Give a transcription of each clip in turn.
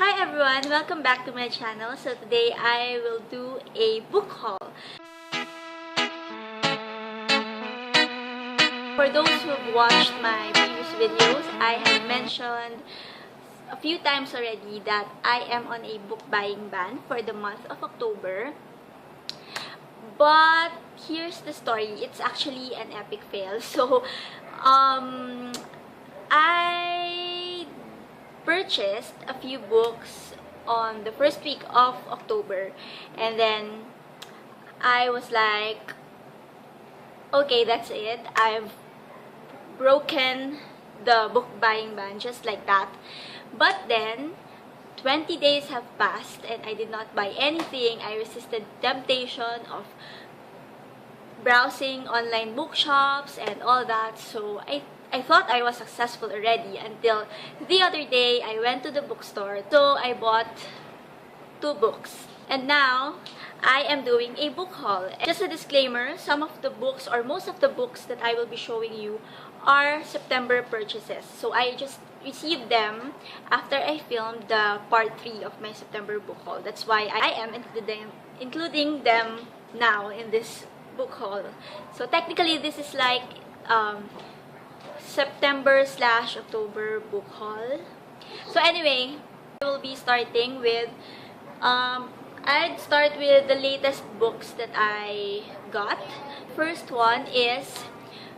Hi everyone! Welcome back to my channel. So today I will do a book haul. For those who have watched my previous videos, I have mentioned a few times already that I am on a book buying ban for the month of October. But here's the story. It's actually an epic fail. So, I purchased a few books on the first week of October, and then I was like, okay, that's it. I've broken the book buying ban just like that. But then 20 days have passed and I did not buy anything. I resisted temptation of browsing online bookshops and all that. So I thought I was successful already until the other day I went to the bookstore. So I bought 2 books. And now I am doing a book haul. Just a disclaimer, some of the books or most of the books that I will be showing you are September purchases. So I just received them after I filmed the part 3 of my September book haul. That's why I am including them now in this book haul. So technically this is like September/October book haul. So anyway, I will be starting with I'd start with the latest books that I got. First one is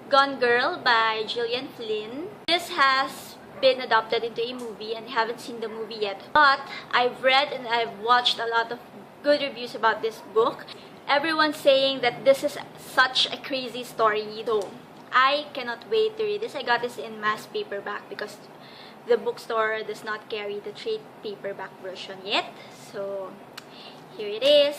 Gone Girl by Gillian Flynn. This has been adapted into a movie and I haven't seen the movie yet. But I've read and I've watched a lot of good reviews about this book. Everyone's saying that this is such a crazy story, though I cannot wait to read this. I got this in mass paperback because the bookstore does not carry the trade paperback version yet. So here it is.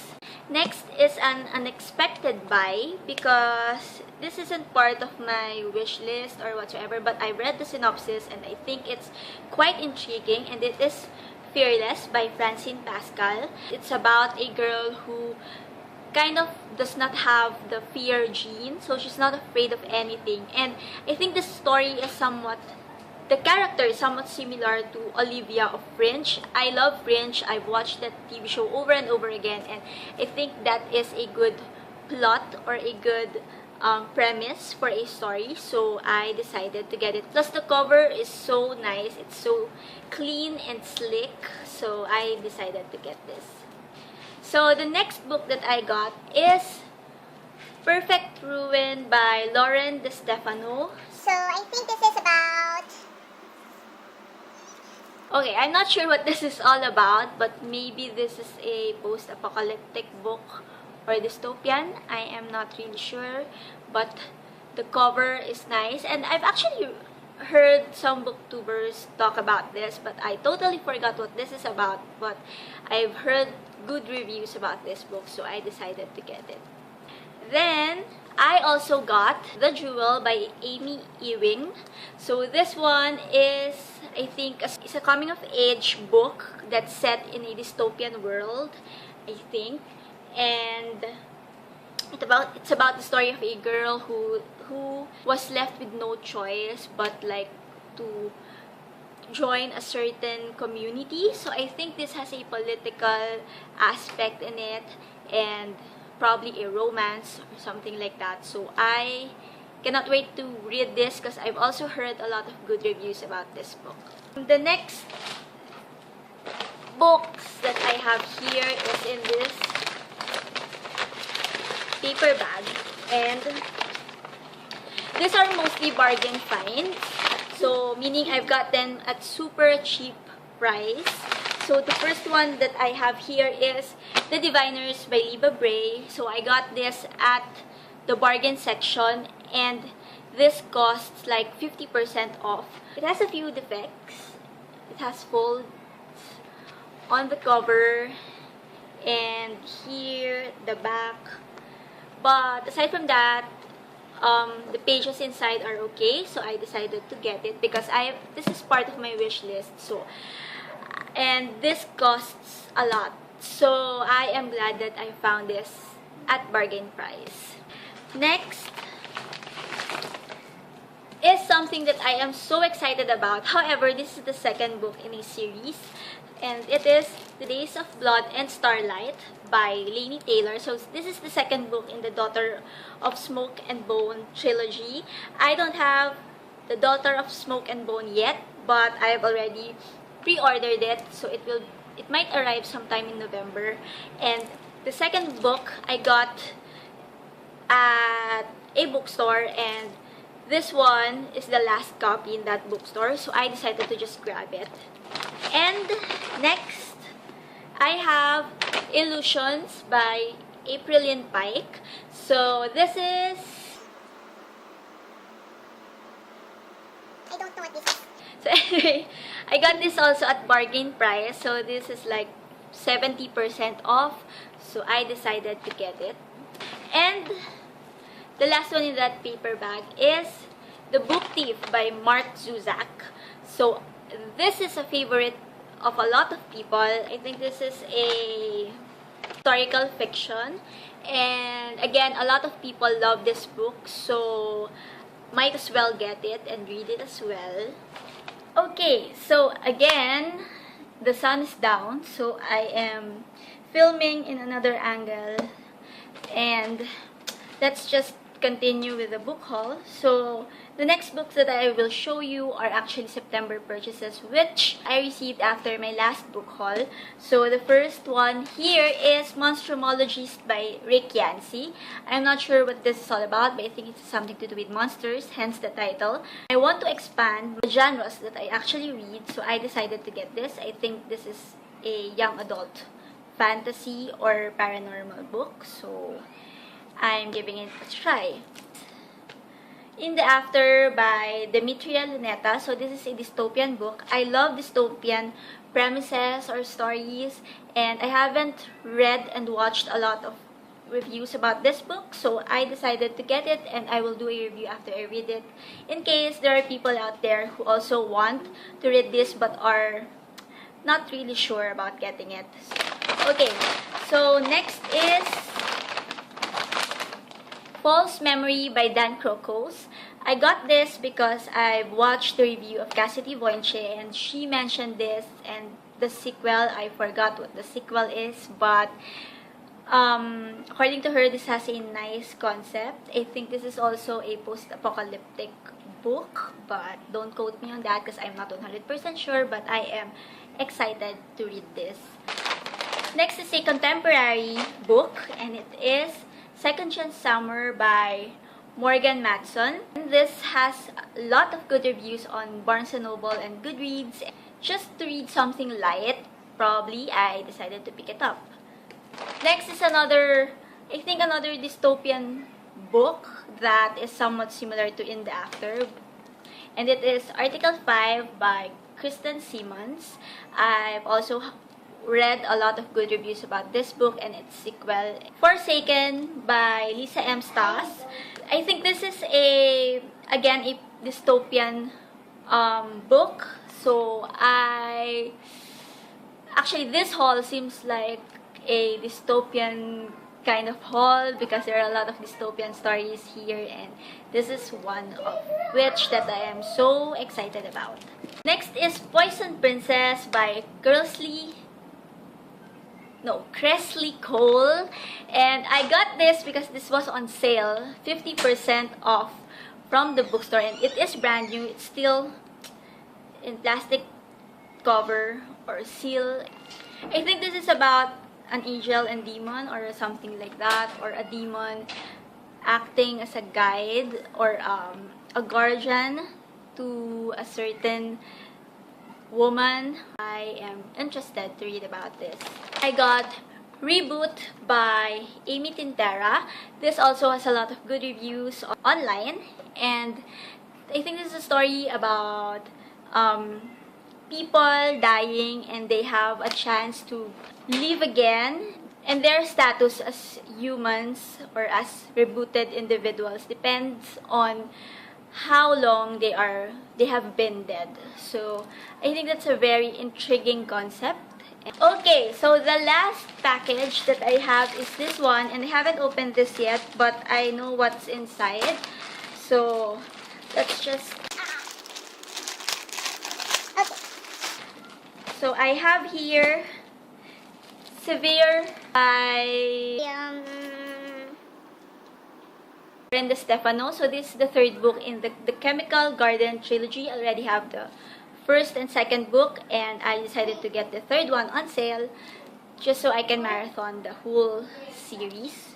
Next is an unexpected buy because this isn't part of my wish list or whatsoever, but I read the synopsis and I think it's quite intriguing, and it is Fearless by Francine Pascal. It's about a girl who kind of does not have the fear gene, so she's not afraid of anything. And I think the story is the character is somewhat similar to Olivia of Fringe. I love Fringe. I've watched that TV show over and over again, and I think that is a good plot or a good premise for a story, so I decided to get it. Plus the cover is so nice. It's so clean and slick, so I decided to get this. So the next book that I got is Perfect Ruin by Lauren De Stefano. So I think this is about... Okay, I'm not sure what this is all about, but maybe this is a post-apocalyptic book or dystopian. I am not really sure, but the cover is nice. And I've actually heard some booktubers talk about this, but I totally forgot what this is about. But I've heard good reviews about this book, so I decided to get it. Then I also got The Jewel by Amy Ewing. So this one is, I think, it's a coming of age book that's set in a dystopian world, I think. And it's about the story of a girl who was left with no choice but like to join a certain community. So I think this has a political aspect in it and probably a romance or something like that. So I cannot wait to read this because I've also heard a lot of good reviews about this book. The next books that I have here is in this paper bag, and these are mostly bargain finds. So meaning I've got them at super cheap price. So the first one that I have here is The Diviners by Liba Bray. So I got this at the bargain section, and this costs like 50% off. It has a few defects. It has folds on the cover and here the back. But aside from that, the pages inside are okay. So I decided to get it because this is part of my wish list. So, and this costs a lot. So I am glad that I found this at bargain price. Next is something that I am so excited about. However, this is the second book in a series, and it is The Days of Blood and Starlight by Laini Taylor. So this is the second book in the Daughter of Smoke and Bone trilogy. I don't have the Daughter of Smoke and Bone yet, but I've already pre-ordered it, so it might arrive sometime in November. And the second book I got at a bookstore, and this one is the last copy in that bookstore, so I decided to just grab it. And next, I have Illusions by Aprillian Pike. So this is... I don't know what this is. So anyway, I got this also at bargain price. So this is like 70% off. So I decided to get it. And the last one in that paper bag is The Book Thief by Mark Zuzak. So this is a favorite of a lot of people. I think this is a historical fiction. And again, a lot of people love this book. So might as well get it and read it as well. Okay, so again, the sun is down, so I am filming in another angle, and let's just continue with the book haul. So the next books that I will show you are actually September purchases, which I received after my last book haul. So the first one here is Monstrumologies by Rick Yancey. I'm not sure what this is all about, but I think it's something to do with monsters, hence the title. I want to expand the genres that I actually read, so I decided to get this. I think this is a young adult fantasy or paranormal book, so I'm giving it a try. In the After by Demetria Luneta. So this is a dystopian book. I love dystopian premises or stories, and I haven't read and watched a lot of reviews about this book, so I decided to get it, and I will do a review after I read it, in case there are people out there who also want to read this but are not really sure about getting it. Okay, so next is False Memory by Dan Crocos. I got this because I've watched the review of Cassidy Voynche, and she mentioned this and the sequel. I forgot what the sequel is, but according to her, this has a nice concept. I think this is also a post-apocalyptic book, but don't quote me on that because I'm not 100% sure, but I am excited to read this. Next is a contemporary book, and it is Second Chance Summer by Morgan Matson. This has a lot of good reviews on Barnes & Noble and Goodreads. Just to read something light, probably, I decided to pick it up. Next is another dystopian book that is somewhat similar to In the After. And it is Article 5 by Kristen Simmons. I've also read a lot of good reviews about this book and its sequel, Forsaken by Lisa M. Stas. I think this is again a dystopian book. So actually this haul seems like a dystopian kind of haul because there are a lot of dystopian stories here, and this is one of which that I am so excited about. Next is Poison Princess by Kresley Cole, and I got this because this was on sale, 50% off from the bookstore, and it is brand new. It's still in plastic cover or seal. I think this is about an angel and demon or something like that, or a demon acting as a guide or a guardian to a certain woman. I am interested to read about this. I got Reboot by Amy Tintera. This also has a lot of good reviews online, and I think this is a story about people dying and they have a chance to live again, and their status as humans or as rebooted individuals depends on how long they have been dead. So I think that's a very intriguing concept. Okay, so the last package that I have is this one, and I haven't opened this yet, but I know what's inside. So let's just... Okay. So I have here Severe by Brenda Stefano. So this is the third book in the Chemical Garden trilogy. I already have the first and second book, and I decided to get the third one on sale just so I can marathon the whole series.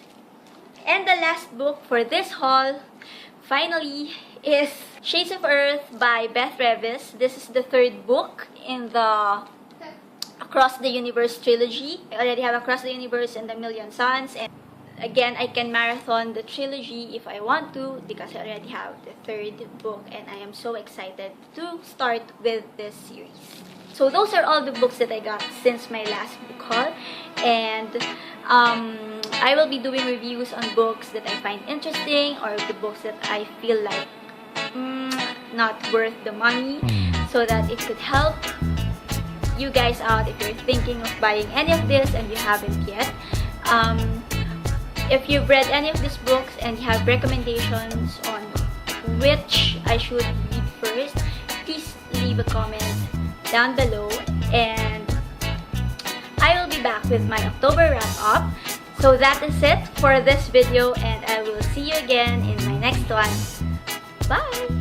And the last book for this haul, finally, is Shades of Earth by Beth Revis. This is the third book in the Across the Universe trilogy. I already have Across the Universe and The Million Suns, and again, I can marathon the trilogy if I want to because I already have the third book, and I am so excited to start with this series. So those are all the books that I got since my last book haul, and I will be doing reviews on books that I find interesting or the books that I feel like not worth the money, so that it could help you guys out if you're thinking of buying any of this and you haven't yet. If you've read any of these books and you have recommendations on which I should read first, please leave a comment down below, and I will be back with my October wrap-up. So that is it for this video, and I will see you again in my next one. Bye!